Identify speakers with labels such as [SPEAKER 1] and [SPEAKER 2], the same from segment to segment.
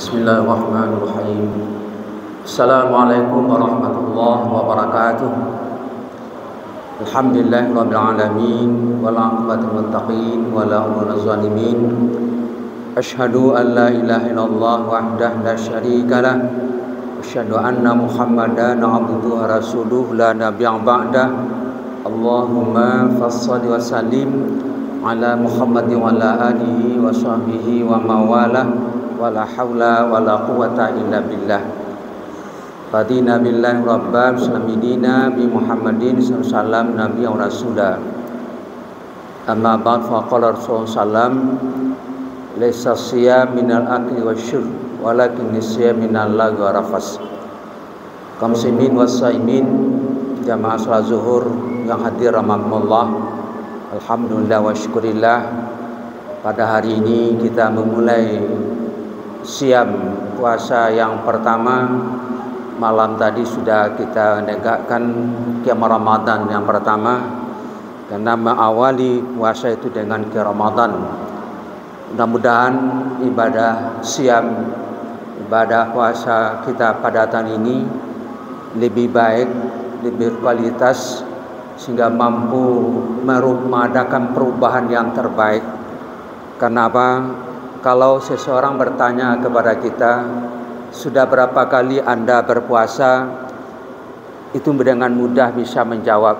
[SPEAKER 1] Bismillahirrahmanirrahim. Assalamualaikum warahmatullahi wabarakatuh. Alhamdulillahirabbil alamin wal 'aqibatul muttaqin wala udwana zalimin. Asyhadu an la ilaha illallah wahdahu la syarikalah. Asyhadu anna Muhammadan 'abduhu wa rasuluhu la nabiyya ba'dah. Allahumma fassalli wa sallim ala Muhammadin wa ala alihi wa sahbihi wa mawalah. Wala haula wala quwata illa billah. Fadina billahi rabbam salamidina bi Muhammadin sallallahu nabi wa rasulah. Amma ba'd fa qala Rasulullah sallam laysa siyam minal akli wasyurb walakin siyam minal lagwi wa rafas. Kaum muslimin wasaimin jamaah salat zuhur yang hadir rahimakumullah. Alhamdulillah wa syukurillah. Pada hari ini kita memulai siam puasa yang pertama. Malam tadi sudah kita negakkan qiyam Ramadan yang pertama, karena mengawali puasa itu dengan qiyam Ramadan. Mudah-mudahan ibadah siam, ibadah puasa kita pada tahun ini lebih baik, lebih berkualitas, sehingga mampu mengadakan perubahan yang terbaik. Karena apa? Kalau seseorang bertanya kepada kita, sudah berapa kali Anda berpuasa? Itu dengan mudah bisa menjawab.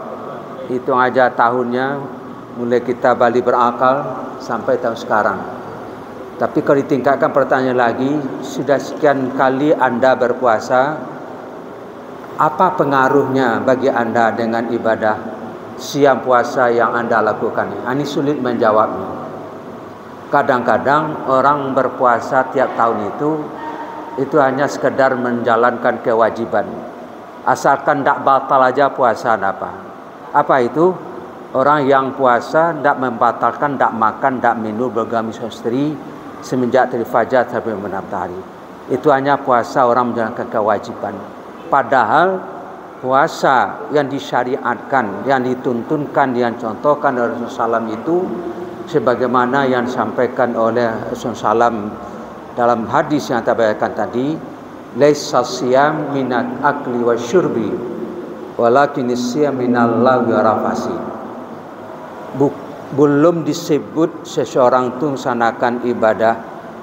[SPEAKER 1] Hitung aja tahunnya, mulai kita balik berakal sampai tahun sekarang. Tapi kalau ditingkatkan pertanyaan lagi, sudah sekian kali Anda berpuasa, apa pengaruhnya bagi Anda dengan ibadah siam puasa yang Anda lakukan? Ini sulit menjawabnya. Kadang-kadang orang berpuasa tiap tahun itu hanya sekedar menjalankan kewajiban. Asalkan tidak batal aja puasa apa. Apa itu? Orang yang puasa tidak membatalkan, tidak makan, tidak minum, bergamis istri semenjak dari fajar sampai matahari. Itu hanya puasa orang menjalankan kewajiban. Padahal puasa yang disyariatkan, yang dituntunkan, yang contohkan oleh Rasulullah SAW itu sebagaimana yang disampaikan oleh Rasulullah SAW dalam hadis yang terbaikkan tadi, laisa siyam minal akli wasyurbi walakin siyam minal lagwi wa rafasi. Belum disebut seseorang itu melaksanakan ibadah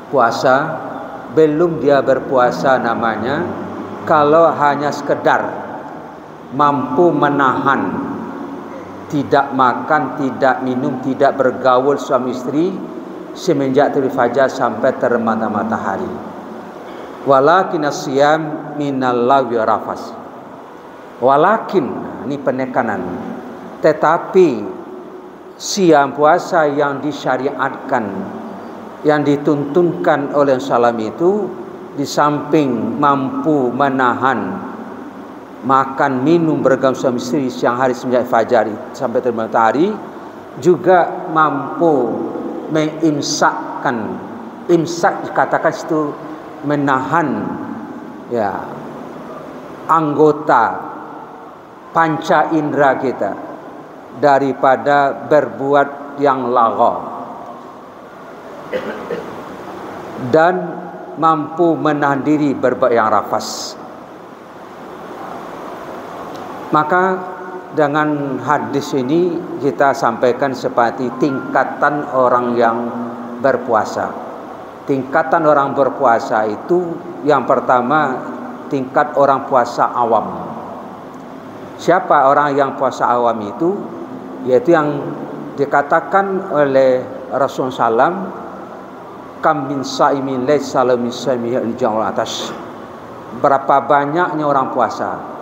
[SPEAKER 1] puasa, belum dia berpuasa namanya, kalau hanya sekedar mampu menahan, tidak makan, tidak minum, tidak bergaul suami istri semenjak dari fajar sampai terbenam matahari. Walakin asyam minal lagwi wa rafas. Walakin, ini penekanan. Tetapi siam puasa yang disyariatkan, yang dituntunkan oleh salam itu, di samping mampu menahan makan, minum, bergaul suami istri siang hari semenjak fajar sampai terbenam matahari, juga mampu mengimsakkan. Imsak dikatakan itu menahan anggota panca indera kita daripada berbuat yang lagha, dan mampu menahan diri berbuat yang rafas. Maka dengan hadis ini kita sampaikan seperti tingkatan orang yang berpuasa. Tingkatan orang berpuasa itu yang pertama tingkat orang puasa awam. Siapa orang yang puasa awam itu? Yaitu yang dikatakan oleh Rasulullah SAW, kam min saimin laysa lahu min saimihi al-ja'ul atas. Berapa banyaknya orang puasa?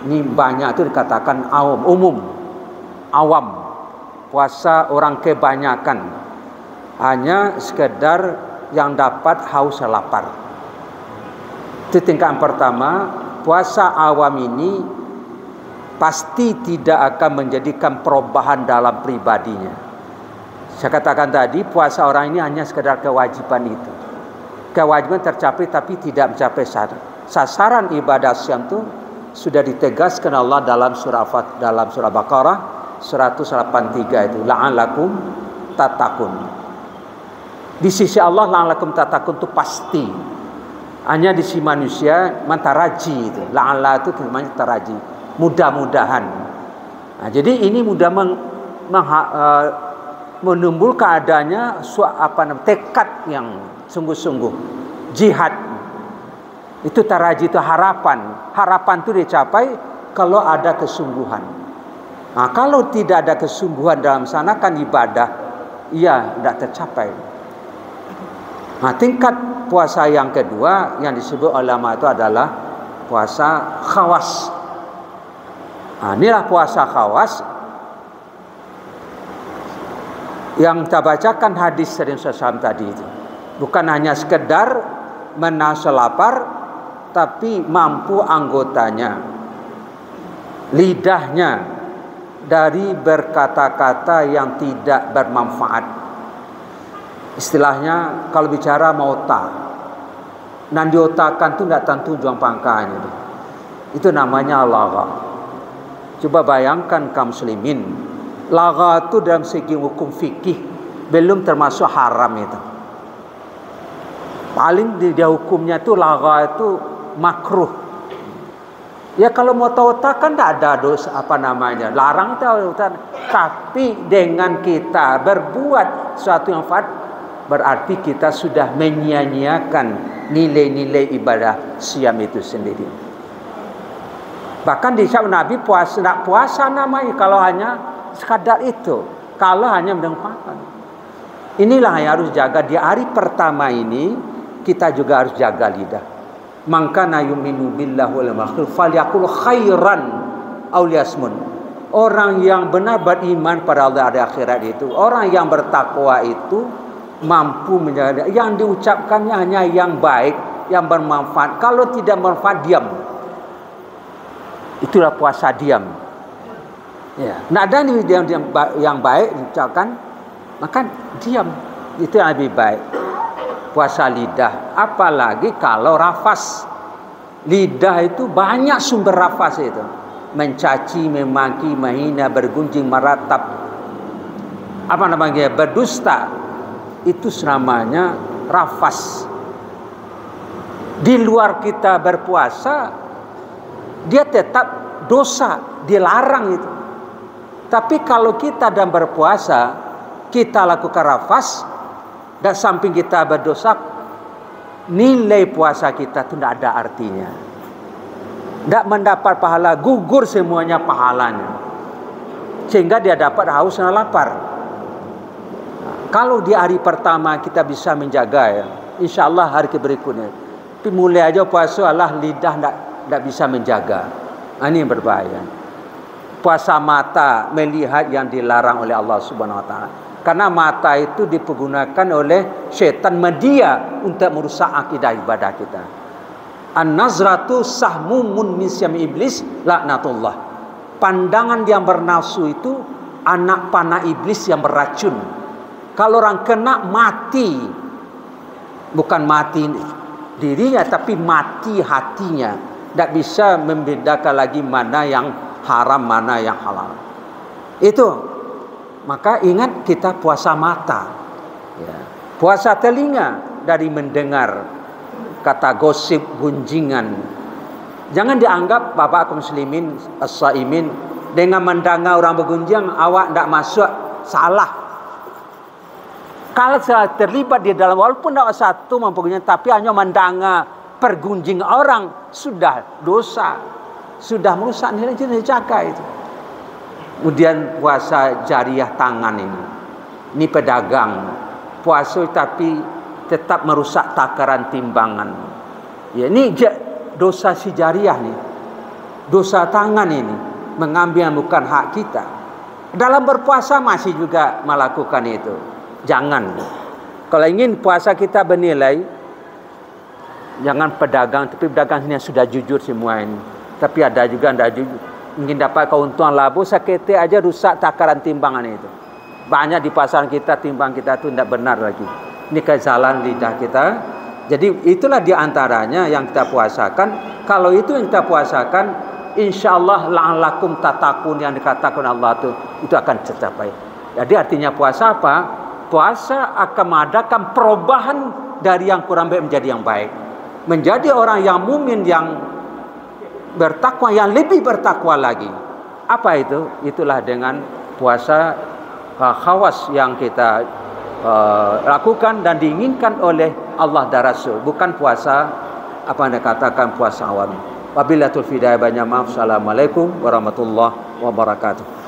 [SPEAKER 1] Ini banyak itu dikatakan umum, awam. Puasa orang kebanyakan hanya sekedar yang dapat haus lapar. Itu tingkatan pertama. Puasa awam ini pasti tidak akan menjadikan perubahan dalam pribadinya. Saya katakan tadi, puasa orang ini hanya sekedar kewajiban itu. Kewajiban tercapai tapi tidak mencapai sasaran ibadah siam itu sudah ditegaskan Allah dalam surah Baqarah 183 itu, la'allakum tattaqun. Di sisi Allah la'allakum tattaqun itu pasti. Hanya di si manusia mantaraji itu. La'alla itu namanya taraji. Mudah-mudahan. Nah, jadi ini mudah menimbulkan adanya tekad yang sungguh-sungguh. Jihad. Itu taraji, itu harapan. Harapan itu dicapai kalau ada kesungguhan. Nah, kalau tidak ada kesungguhan dalam sana kan ibadah, ia tidak tercapai. Nah, tingkat puasa yang kedua yang disebut ulama itu adalah puasa khawas. Nah, inilah puasa khawas yang kita bacakan hadis dari Rasulullah tadi itu. Bukan hanya sekedar menahan lapar, tapi mampu anggotanya, lidahnya dari berkata-kata yang tidak bermanfaat. Istilahnya kalau bicara mauta, nan diotakan tu tidak tentu juang pangkanya. Itu namanya lagha. Coba bayangkan kaum muslimin, lagha itu dalam segi hukum fikih belum termasuk haram itu. Paling dia hukumnya itu lagha itu makruh. Ya kalau mau otak kan tidak ada dosa larang tahu. Tapi dengan kita berbuat sesuatu yang fad, berarti kita sudah menyia-nyiakan nilai-nilai ibadah siam itu sendiri. Bahkan di sabda Nabi puasa namanya kalau hanya sekadar itu, kalau hanya mendengarkan. Inilah yang harus jaga di hari pertama ini, kita juga harus jaga lidah. Maka nayuminu billahi wal akhir falyaqul khairan aw liyasmun. Orang yang benar beriman pada Allah di akhirat itu, orang yang bertakwa itu mampu menjaga yang diucapkannya hanya yang baik, yang bermanfaat. Kalau tidak bermanfaat, diam. Itulah puasa diam. Ya, nah ada nih yang baik diucapkan, maka diam. Itu yang lebih baik. Puasa lidah, apalagi kalau rafas. Lidah itu banyak sumber rafas itu. Mencaci, memaki, menghina, bergunjing, meratap. Berdusta. Itu namanya rafas. Di luar kita berpuasa, dia tetap dosa, dilarang itu. Tapi kalau kita dan berpuasa, kita lakukan rafas, dan samping kita berdosa, nilai puasa kita itu tidak ada artinya. Tidak mendapat pahala, gugur semuanya pahalanya. Sehingga dia dapat haus dan lapar. Kalau di hari pertama kita bisa menjaga ya, insya Allah hari berikutnya. Tapi mulai aja puasa Allah lidah tidak bisa menjaga. Ini yang berbahaya. Puasa mata melihat yang dilarang oleh Allah Subhanahu Wa Taala. Karena mata itu dipergunakan oleh syaitan media untuk merusak akidah ibadah kita. An-nazratu sahmumun min syam iblis laknatullah. Pandangan yang bernafsu itu anak panah iblis yang beracun. Kalau orang kena mati, bukan mati dirinya, tapi mati hatinya. Tidak bisa membedakan lagi mana yang haram, mana yang halal. Itu. Maka ingat kita puasa mata. Ya. Puasa telinga dari mendengar kata gosip, gunjingan. Jangan dianggap bapak kaum muslimin, as-saimin, dengan mendengar orang bergunjing, awak tidak masuk, salah. Kalau saya terlibat di dalam, walaupun tidak satu mempunyai, tapi hanya mendengar pergunjing orang, sudah dosa, sudah merusak nilai-nilai jaga itu. Kemudian puasa jariah tangan ini pedagang, puasa tapi tetap merusak takaran timbangan. Ya, ini dosa si jariah nih, dosa tangan ini, mengambil bukan hak kita. Dalam berpuasa masih juga melakukan itu. Jangan. Kalau ingin puasa kita bernilai, jangan pedagang, tapi pedagang ini sudah jujur semua ini. Tapi ada juga tidak jujur. Ingin dapat keuntungan laba, sakit aja rusak takaran timbangan itu. Banyak di pasaran kita timbang kita itu tidak benar lagi. Ini kesalahan lidah kita. Jadi itulah diantaranya yang kita puasakan. Kalau itu yang kita puasakan, insya Allah la'alakum tatakun yang dikatakan Allah itu akan tercapai. Jadi artinya puasa apa? Puasa akan mengadakan perubahan dari yang kurang baik menjadi yang baik. menjadi orang yang mukmin, yang bertakwa, yang lebih bertakwa lagi. Apa itu? Itulah dengan puasa khawas yang kita lakukan dan diinginkan oleh Allah dan Rasul, bukan puasa apa yang dikatakan puasa awam. Wabillahi taufiq, banyak maaf. Assalamualaikum warahmatullahi wabarakatuh.